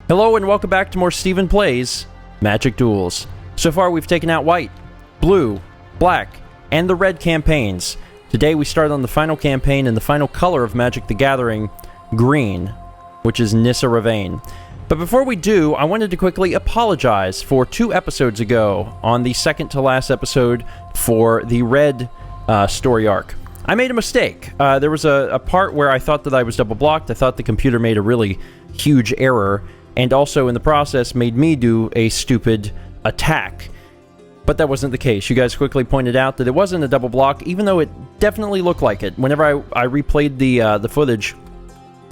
Hello and welcome back to more StephenPlays Magic Duels. So far we've taken out white, blue, black, and the red campaigns. Today we start on the final campaign and the final color of Magic the Gathering, green, which is Nissa Ravine. But before we do, I wanted to quickly apologize for 2 episodes ago on the second to last episode for the red story arc. I made a mistake. There was a part where I thought that I was double blocked. I thought the computer made a really huge error, and also in the process made me do a stupid attack. But that wasn't the case. You guys quickly pointed out that it wasn't a double block, even though it definitely looked like it. Whenever I replayed the footage,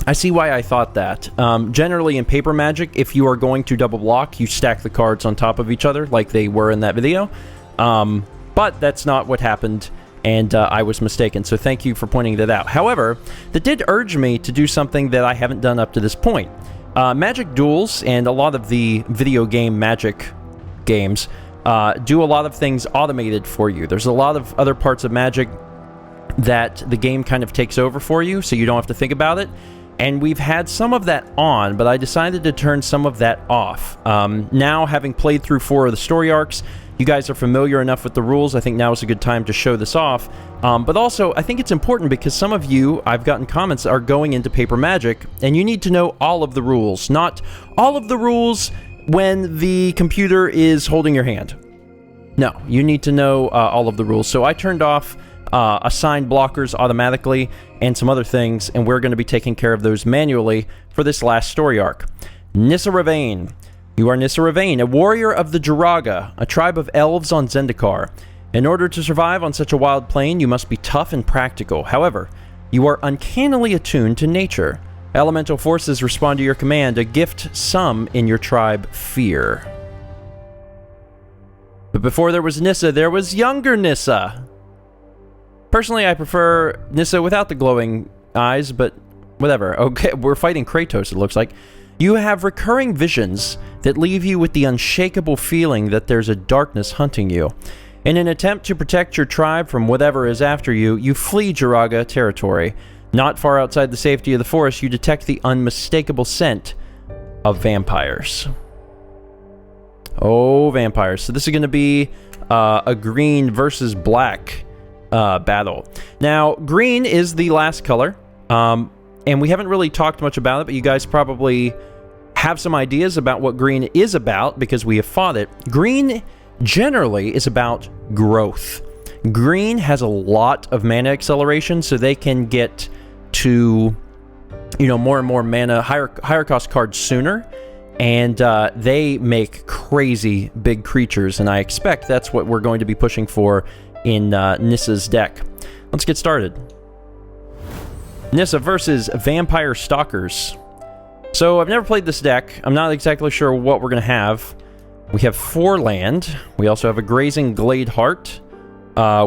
I see why I thought that. Generally in paper Magic, if you are going to double block, you stack the cards on top of each other like they were in that video. But that's not what happened, and I was mistaken, so thank you for pointing that out. However, that did urge me to do something that I haven't done up to this point. Magic Duels and a lot of the video game Magic games do a lot of things automated for you. There's a lot of other parts of Magic that the game kind of takes over for you, so you don't have to think about it. And we've had some of that on, but I decided to turn some of that off. Now, having played through 4 of the story arcs, you guys are familiar enough with the rules. I think now is a good time to show this off. But also, I think it's important because some of you, I've gotten comments, are going into paper Magic, and you need to know all of the rules. Not all of the rules when the computer is holding your hand. No, you need to know all of the rules. So I turned off assigned blockers automatically and some other things, and we're going to be taking care of those manually for this last story arc. Nissa Ravine. You are Nissa Ravine, a warrior of the Jiraga, a tribe of elves on Zendikar. In order to survive on such a wild plain, you must be tough and practical. However, you are uncannily attuned to nature. Elemental forces respond to your command, a gift some in your tribe fear. But before there was Nissa, there was younger Nissa. Personally, I prefer Nissa without the glowing eyes, but whatever. Okay, we're fighting Kratos, it looks like. You have recurring visions that leave you with the unshakable feeling that there's a darkness hunting you. In an attempt to protect your tribe from whatever is after you, you flee Jiraga territory. Not far outside the safety of the forest, you detect the unmistakable scent of vampires. Oh, vampires. So this is going to be a green versus black battle. Now, green is the last color, and we haven't really talked much about it, but you guys probably have some ideas about what green is about because we have fought it. Green generally is about growth. Green has a lot of mana acceleration, so they can get to, you know, more and more mana, higher cost cards sooner, and they make crazy big creatures, and I expect that's what we're going to be pushing for in Nissa's deck. Let's get started. Nissa versus Vampire Stalkers. So I've never played this deck. I'm not exactly sure what we're going to have. We have 4 land. We also have a Grazing Glade Heart,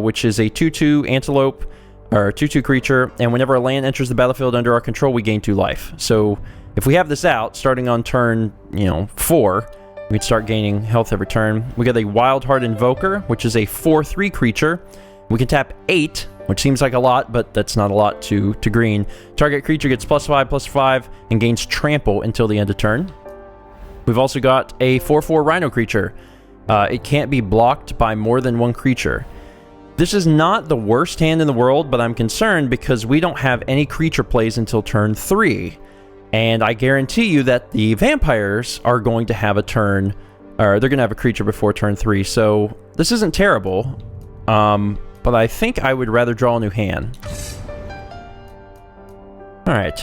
which is a 2/2 antelope, or 2/2 creature, and whenever a land enters the battlefield under our control, we gain 2 life. So if we have this out, starting on turn, 4, we can start gaining health every turn. We got a Wild Heart Invoker, which is a 4/3 creature. We can tap 8, which seems like a lot, but that's not a lot to green. Target creature gets +5/+5 and gains trample until the end of turn. We've also got a 4/4 Rhino creature. It can't be blocked by more than 1 creature. This is not the worst hand in the world, but I'm concerned because we don't have any creature plays until turn 3. And I guarantee you that the vampires are going to have a turn, or they're going to have a creature before turn 3. So this isn't terrible, but I think I would rather draw a new hand. All right,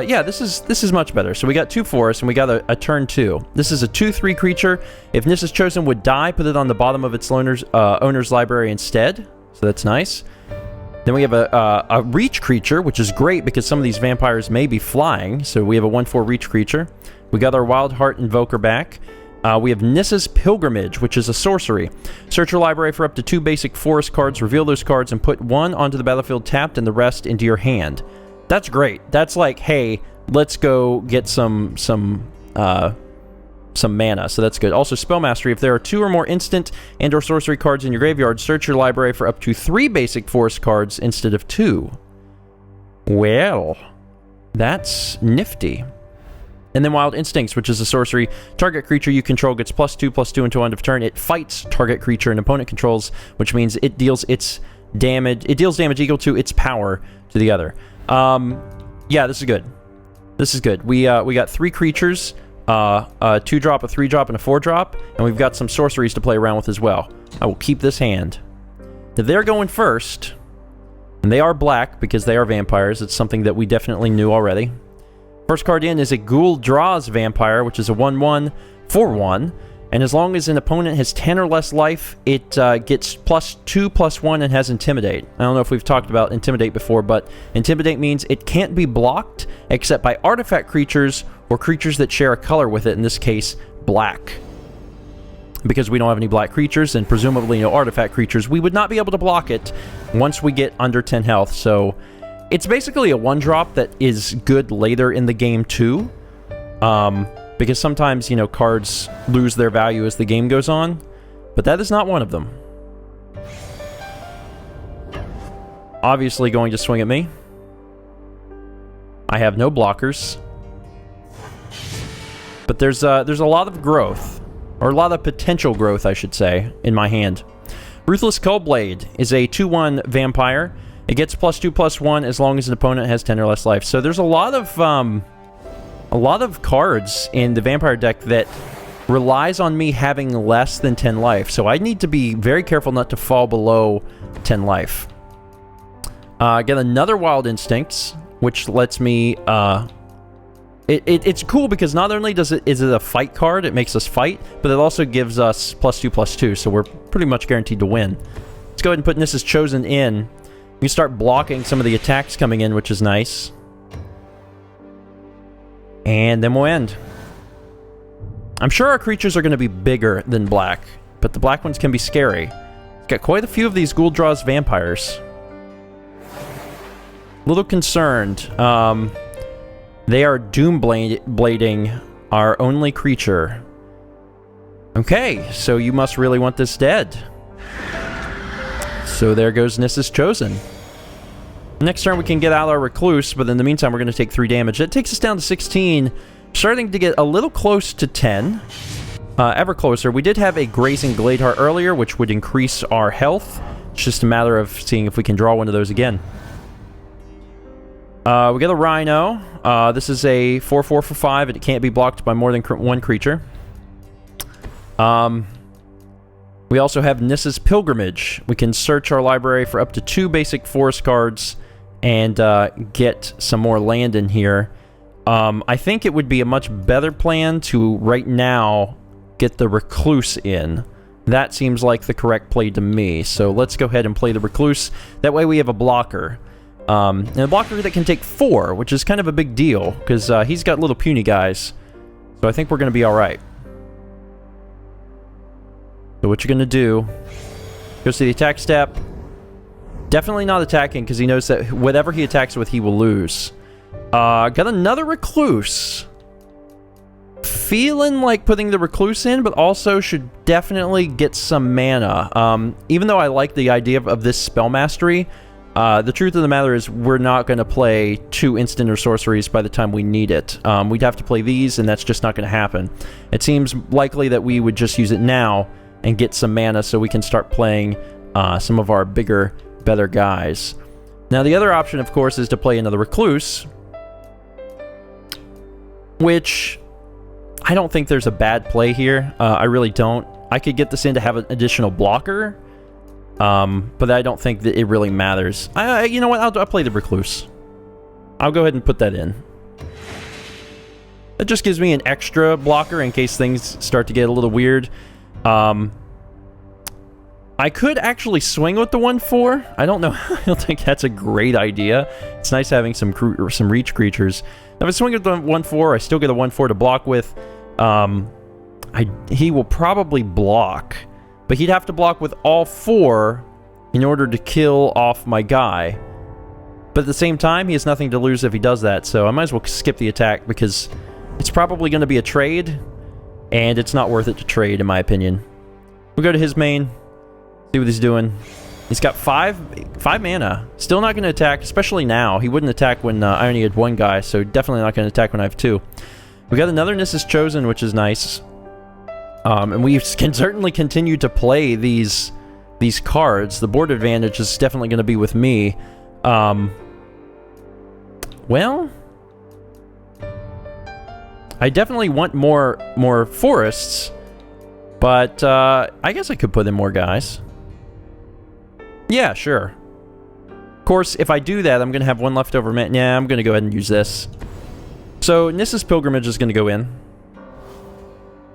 yeah, this is much better. So we got 2 forests, and we got a turn 2. This is a 2/3 creature. If Nissa's chosen would die, put it on the bottom of its owner's library instead. So that's nice. Then we have a reach creature, which is great because some of these vampires may be flying. So we have a 1/4 reach creature. We got our Wild Heart Invoker back. We have Nissa's Pilgrimage, which is a sorcery. Search your library for up to 2 basic forest cards, reveal those cards, and put 1 onto the battlefield tapped and the rest into your hand. That's great. That's like, hey, let's go get some mana, so that's good. Also, Spell Mastery. If there are 2 or more instant and or sorcery cards in your graveyard, search your library for up to 3 basic forest cards instead of 2. Well, that's nifty. And then Wild Instincts, which is a sorcery. Target creature you control gets +2/+2 until end of turn. It fights target creature an opponent controls, which means it deals its damage. It deals damage equal to its power to the other. Yeah, this is good. This is good. We got 3 creatures, a 2-drop, a 3-drop, and a 4-drop, and we've got some sorceries to play around with as well. I will keep this hand. Now, they're going first, and they are black because they are vampires. It's something that we definitely knew already. First card in is a Ghoul Draws Vampire, which is a 1/1 for 1. And as long as an opponent has 10 or less life, it gets +2/+1 and has Intimidate. I don't know if we've talked about Intimidate before, but Intimidate means it can't be blocked except by artifact creatures or creatures that share a color with it, in this case, black. Because we don't have any black creatures and presumably no artifact creatures, we would not be able to block it once we get under 10 health. So it's basically a 1-drop that is good later in the game too. Because sometimes, you know, cards lose their value as the game goes on, but that is not one of them. Obviously going to swing at me. I have no blockers. But there's a lot of growth, or a lot of potential growth, I should say, in my hand. Ruthless Coldblade is a 2/1 vampire. It gets +2/+1 as long as an opponent has 10 or less life. So there's a lot of cards in the vampire deck that relies on me having less than 10 life. So I need to be very careful not to fall below 10 life. Get another Wild Instincts, which lets me... It's cool because not only is it a fight card, it makes us fight, but it also gives us +2/+2, so we're pretty much guaranteed to win. Let's go ahead and put Nissa's Chosen in. We can start blocking some of the attacks coming in, which is nice. And then we'll end. I'm sure our creatures are going to be bigger than black, but the black ones can be scary. It's got quite a few of these Ghoul Draws Vampires. A little concerned. They are Doomblading our only creature. Okay, so you must really want this dead. So there goes Nissa's Chosen. Next turn we can get out our Recluse, but in the meantime we're going to take 3 damage. That takes us down to 16, starting to get a little close to 10. Ever closer. We did have a Grazing Gladeheart earlier, which would increase our health. It's just a matter of seeing if we can draw one of those again. We got a Rhino. This is a 4/4 for 5, and it can't be blocked by more than 1 creature. We also have Nissa's Pilgrimage. We can search our library for up to 2 basic forest cards and get some more land in here. I think it would be a much better plan to, right now, get the Recluse in. That seems like the correct play to me. So let's go ahead and play the Recluse. That way we have a blocker. And a blocker that can take 4, which is kind of a big deal, because he's got little puny guys. So I think we're going to be alright. So what you're going to do, goes to the attack step. Definitely not attacking, because he knows that whatever he attacks with, he will lose. Got another Recluse. Feeling like putting the Recluse in, but also should definitely get some mana. Even though I like the idea of this spell mastery, the truth of the matter is we're not going to play 2 instant or sorceries by the time we need it. We'd have to play these, and that's just not going to happen. It seems likely that we would just use it now and get some mana so we can start playing some of our bigger, better guys. Now, the other option, of course, is to play another Recluse, which I don't think there's a bad play here. I really don't. I could get this in to have an additional blocker, but I don't think that it really matters. You know what? I'll play the Recluse. I'll go ahead and put that in. It just gives me an extra blocker in case things start to get a little weird. I could actually swing with the 1/4. I don't know. I don't think that's a great idea. It's nice having some reach creatures. If I swing with the 1/4, I still get a 1/4 to block with. He will probably block, but he'd have to block with all 4 in order to kill off my guy. But at the same time, he has nothing to lose if he does that, so I might as well skip the attack because it's probably going to be a trade, and it's not worth it to trade, in my opinion. We'll go to his main, see what he's doing. He's got 5 mana. Still not going to attack, especially now. He wouldn't attack when I only had 1 guy, so definitely not going to attack when I have 2. We got another Nissa's Chosen, which is nice. And we can certainly continue to play these cards. The board advantage is definitely going to be with me. Well, I definitely want more forests, but I guess I could put in more guys. Yeah, sure. Of course, if I do that, I'm going to have one leftover man. Yeah, I'm going to go ahead and use this. So, Nissa's Pilgrimage is going to go in.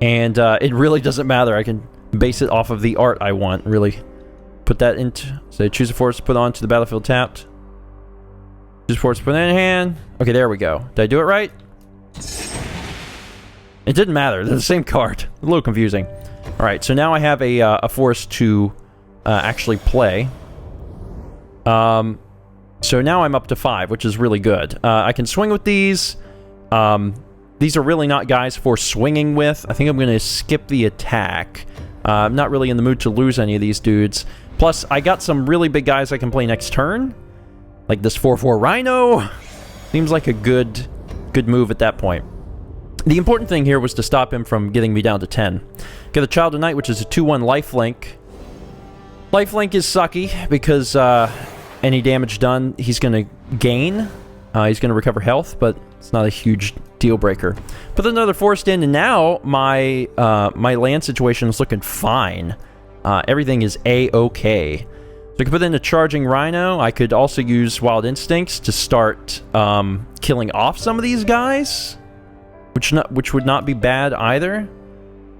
And it really doesn't matter. I can base it off of the art I want, really. Put that into... So, choose a forest to put onto the battlefield tapped. Choose a forest to put in hand. Okay, there we go. Did I do it right? It didn't matter. They're the same card. A little confusing. Alright, so now I have a forest to actually play. So now I'm up to 5, which is really good. I can swing with these. These are really not guys for swinging with. I think I'm going to skip the attack. I'm not really in the mood to lose any of these dudes. Plus, I got some really big guys I can play next turn. Like this 4/4 Rhino. Seems like a good move at that point. The important thing here was to stop him from getting me down to 10. Get the Child of Night, which is a 2/1 lifelink. Lifelink is sucky because any damage done, he's going to gain. He's going to recover health, but it's not a huge deal breaker. Put another forest in, and now my my land situation is looking fine. Everything is a-okay. So I could put in a Charging Rhino. I could also use Wild Instincts to start killing off some of these guys, which would not be bad either.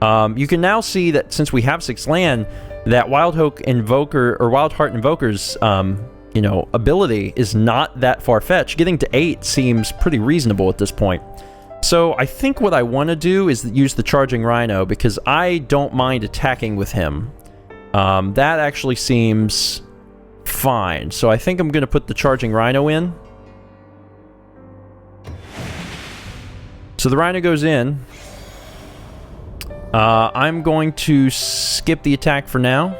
You can now see that since we have 6 land, that Wild Heart Invoker's you know, ability is not that far-fetched. Getting to 8 seems pretty reasonable at this point. So I think what I want to do is use the Charging Rhino, because I don't mind attacking with him. That actually seems fine. So I think I'm going to put the Charging Rhino in. So the Rhino goes in. I'm going to skip the attack for now.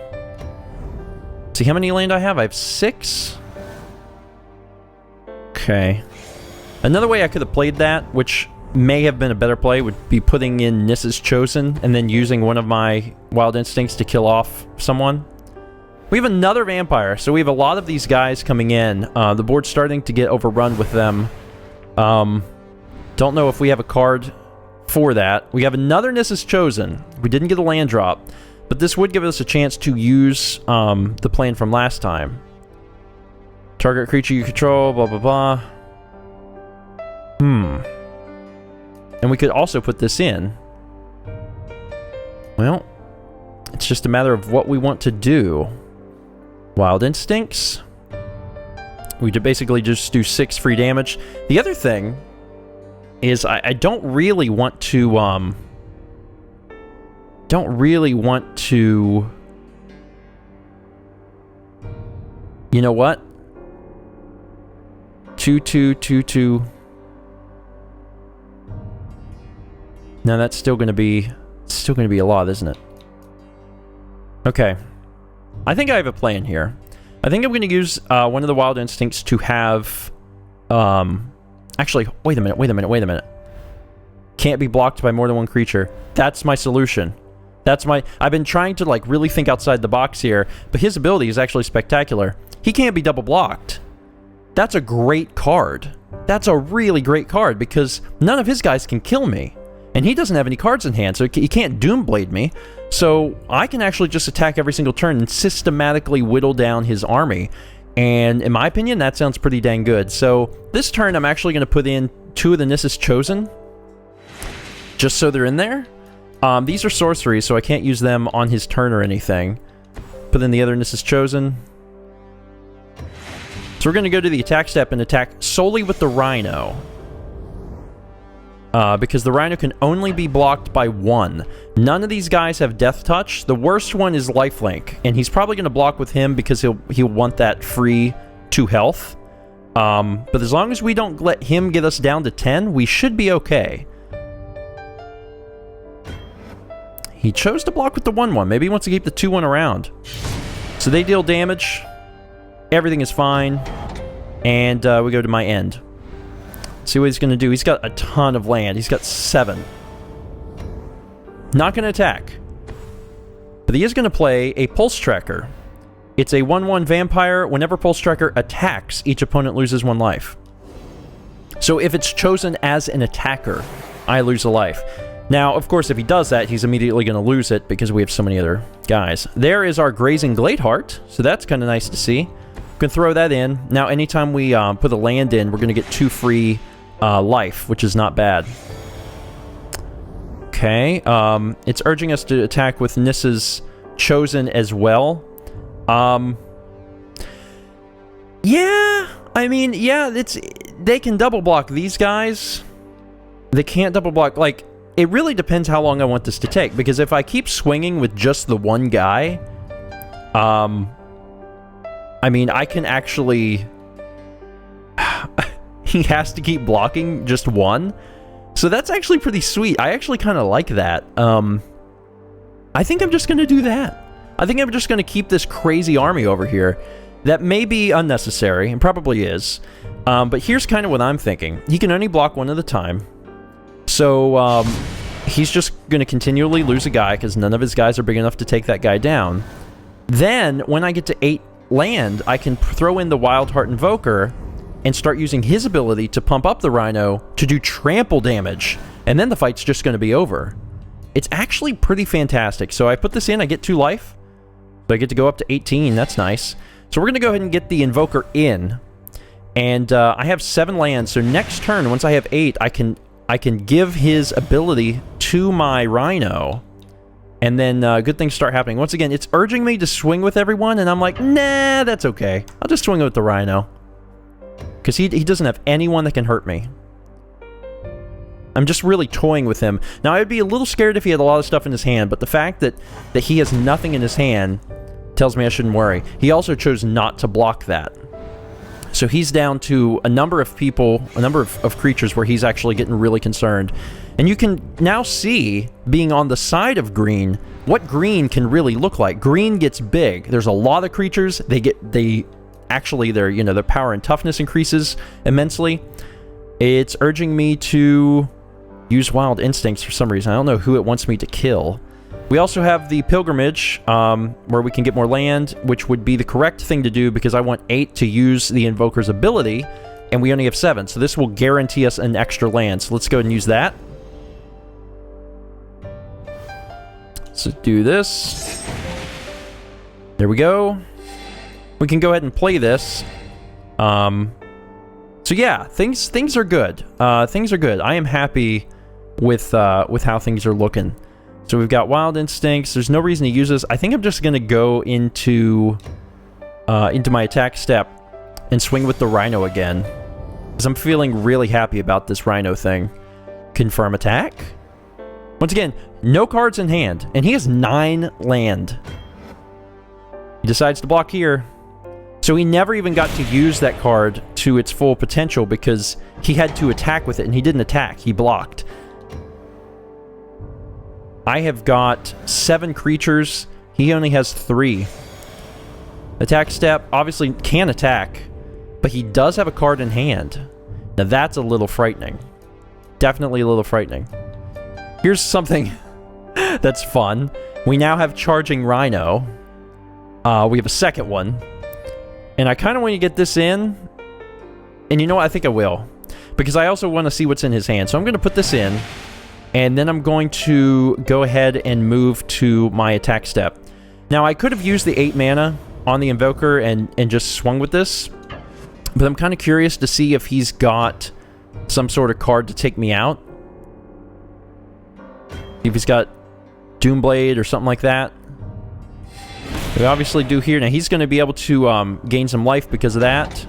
See how many land I have? I have 6. Okay. Another way I could have played that, which may have been a better play, would be putting in Nissa's Chosen and then using one of my Wild Instincts to kill off someone. We have another Vampire, so we have a lot of these guys coming in. The board's starting to get overrun with them. Don't know if we have a card for that. We have another Nissa's Chosen. We didn't get a land drop. But this would give us a chance to use the plan from last time. Target creature you control, blah, blah, blah. And we could also put this in. Well, it's just a matter of what we want to do. Wild Instincts. We could basically just do 6 free damage. The other thing is I don't really want to... You know what? 2/2/2/2. Now that's still going to be a lot, isn't it? Okay. I think I have a plan here. I think I'm going to use one of the Wild Instincts to have actually, wait a minute. Can't be blocked by more than one creature. That's my solution. I've been trying to, like, really think outside the box here, but his ability is actually spectacular. He can't be double blocked. That's a great card. That's a really great card, because none of his guys can kill me. And he doesn't have any cards in hand, so he can't Doomblade me. So I can actually just attack every single turn and systematically whittle down his army. And in my opinion, that sounds pretty dang good. So this turn, I'm actually going to put in 2 of the Nissa's Chosen, just so they're in there. These are sorceries, so I can't use them on his turn or anything. Put in the other Nissa's Chosen. So we're going to go to the attack step and attack solely with the Rhino. Because the Rhino can only be blocked by 1. None of these guys have Death Touch. The worst one is Lifelink, and he's probably going to block with him because he'll want that free 2 health. But as long as we don't let him get us down to 10, we should be okay. He chose to block with the 1/1. Maybe he wants to keep the 2/1 around. So they deal damage. Everything is fine. And we go to my end. See what he's going to do. He's got a ton of land. He's got 7. Not going to attack. But he is going to play a Pulse Tracker. It's a 1/1 vampire. Whenever Pulse Tracker attacks, each opponent loses 1 life. So if it's chosen as an attacker, I lose a life. Now, of course, if he does that, he's immediately going to lose it because we have so many other guys. There is our Grazing Gladeheart, so that's kind of nice to see. We can throw that in. Now, anytime we put a land in, we're going to get 2 free life, which is not bad. Okay, it's urging us to attack with Nissa's Chosen as well. Yeah, I mean, yeah, they can double block these guys. They can't double block, like, it really depends how long I want this to take, because if I keep swinging with just the one guy, I mean, I can actually... he has to keep blocking just one. So that's actually pretty sweet. I actually kind of like that. I think I'm just going to do that. I think I'm just going to keep this crazy army over here. That may be unnecessary, and probably is. But here's kind of what I'm thinking. He can only block one at a time. So, he's just going to continually lose a guy, because none of his guys are big enough to take that guy down. Then, when I get to 8 land, I can throw in the Wild Heart Invoker and start using his ability to pump up the Rhino to do trample damage. And then the fight's just going to be over. It's actually pretty fantastic. So I put this in, I get 2 life. So I get to go up to 18, that's nice. So we're going to go ahead and get the Invoker in. And I have 7 lands, so next turn, once I have 8, I can give his ability to my Rhino. And then good things start happening. Once again, it's urging me to swing with everyone, and I'm like, nah, that's okay. I'll just swing with the Rhino. Because he doesn't have anyone that can hurt me. I'm just really toying with him. Now, I'd be a little scared if he had a lot of stuff in his hand, but the fact that he has nothing in his hand tells me I shouldn't worry. He also chose not to block that. So he's down to a number of people, a number of creatures where he's actually getting really concerned. And you can now see, being on the side of green, what green can really look like. Green gets big. There's a lot of creatures. Actually, their power and toughness increases immensely. It's urging me to use Wild Instincts for some reason. I don't know who it wants me to kill. We also have the Pilgrimage, where we can get more land, which would be the correct thing to do because I want 8 to use the Invoker's ability, and we only have 7, so this will guarantee us an extra land. So let's go ahead and use that. So do this. There we go. We can go ahead and play this. So yeah, things are good. Things are good. I am happy with how things are looking. So we've got Wild Instincts. There's no reason to use this. I think I'm just gonna go into my attack step and swing with the Rhino again, because I'm feeling really happy about this Rhino thing. Confirm attack. Once again, no cards in hand, and he has 9 land. He decides to block here. So he never even got to use that card to its full potential because he had to attack with it, and he didn't attack, he blocked. I have got 7 creatures, he only has 3. Attack step, obviously can attack, but he does have a card in hand. Now that's a little frightening. Definitely a little frightening. Here's something that's fun. We now have Charging Rhino. We have a second one. And I kind of want to get this in. And you know what? I think I will. Because I also want to see what's in his hand. So I'm going to put this in. And then I'm going to go ahead and move to my attack step. Now, I could have used the 8 mana on the Invoker and just swung with this. But I'm kind of curious to see if he's got some sort of card to take me out. If he's got Doomblade or something like that. We obviously do here. Now, he's going to be able to gain some life because of that.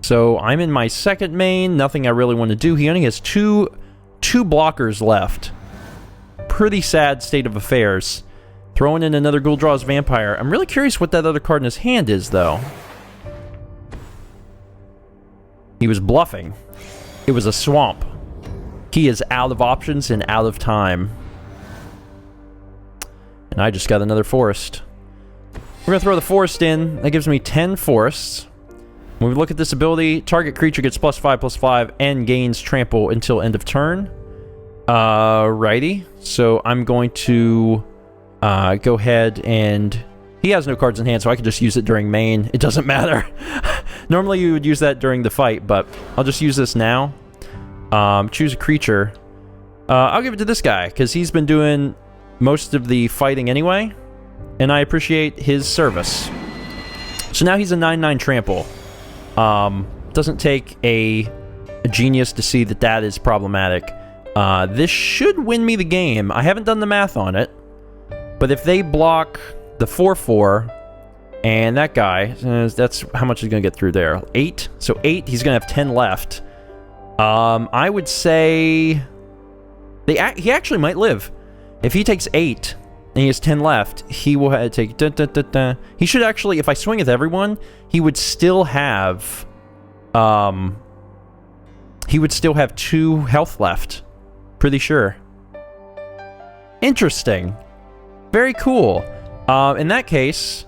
So, I'm in my second main. Nothing I really want to do. He only has two blockers left. Pretty sad state of affairs. Throwing in another Guldra's Vampire. I'm really curious what that other card in his hand is, though. He was bluffing. It was a swamp. He is out of options and out of time. And I just got another forest. We're going to throw the forest in. That gives me 10 forests. When we look at this ability, target creature gets +5/+5 and gains trample until end of turn. Righty. So I'm going to go ahead and... He has no cards in hand, so I can just use it during main. It doesn't matter. Normally you would use that during the fight, but I'll just use this now. Choose a creature. I'll give it to this guy, because he's been doing most of the fighting anyway, and I appreciate his service. So now he's a 9/9 trample. Doesn't take a genius to see that that is problematic. This should win me the game. I haven't done the math on it, but if they block the 4/4 and that guy, that's how much he's going to get through there. 8. So 8, he's going to have 10 left. I would say he actually might live. If he takes 8 and he has 10 left, he will take... He should actually, if I swing with everyone, he would still have... he would still have 2 health left. Pretty sure. Interesting. Very cool. In that case,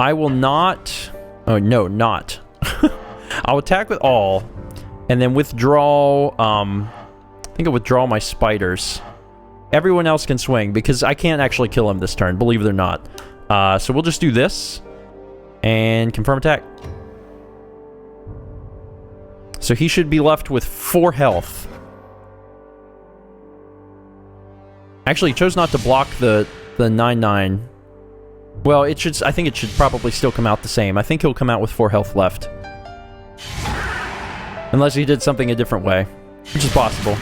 I will not... Oh, no, not. I'll attack with all, and then withdraw... I think I'll withdraw my spiders. Everyone else can swing, because I can't actually kill him this turn, believe it or not. So we'll just do this, and confirm attack. So he should be left with 4 health. Actually, he chose not to block the 9/9. Well, it should. I think it should probably still come out the same. I think he'll come out with 4 health left. Unless he did something a different way, which is possible.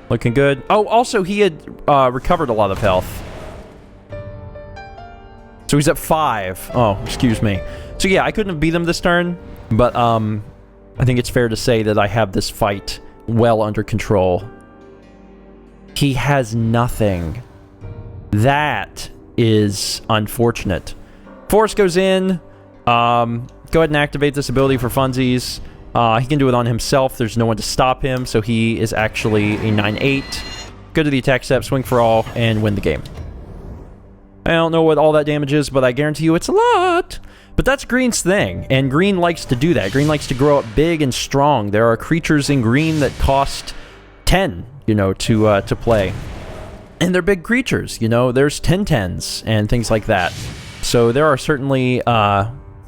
Looking good. Oh, also, he had recovered a lot of health. So he's at 5. Oh, excuse me. So yeah, I couldn't have beat him this turn, but I think it's fair to say that I have this fight well under control. He has nothing. That is unfortunate. Force goes in. Go ahead and activate this ability for funsies. He can do it on himself. There's no one to stop him, so he is actually a 9/8. Go to the attack step, swing for all, and win the game. I don't know what all that damage is, but I guarantee you it's a lot. But that's green's thing, and green likes to do that. Green likes to grow up big and strong. There are creatures in green that cost 10, you know, to play. And they're big creatures, you know. There's 10/10s and things like that. So there are certainly,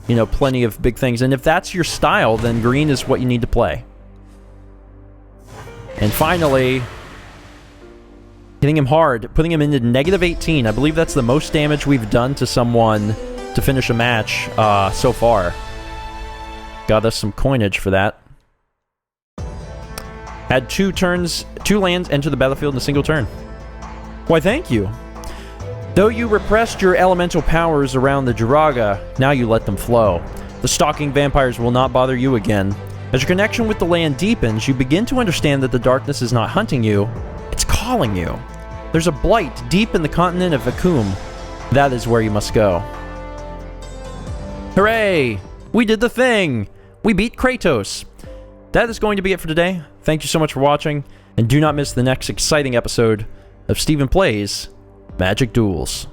you know, plenty of big things. And if that's your style, then green is what you need to play. And finally, hitting him hard, putting him into -18. I believe that's the most damage we've done to someone to finish a match so far. Got us some coinage for that. Had 2 lands enter the battlefield in a single turn. Why, thank you. Though you repressed your elemental powers around the Jiraga, now you let them flow. The stalking vampires will not bother you again. As your connection with the land deepens, you begin to understand that the darkness is not hunting you, it's calling you. There's a blight deep in the continent of Akum. That is where you must go. Hooray! We did the thing! We beat Kratos! That is going to be it for today. Thank you so much for watching, and do not miss the next exciting episode of Stephen Plays Magic Duels.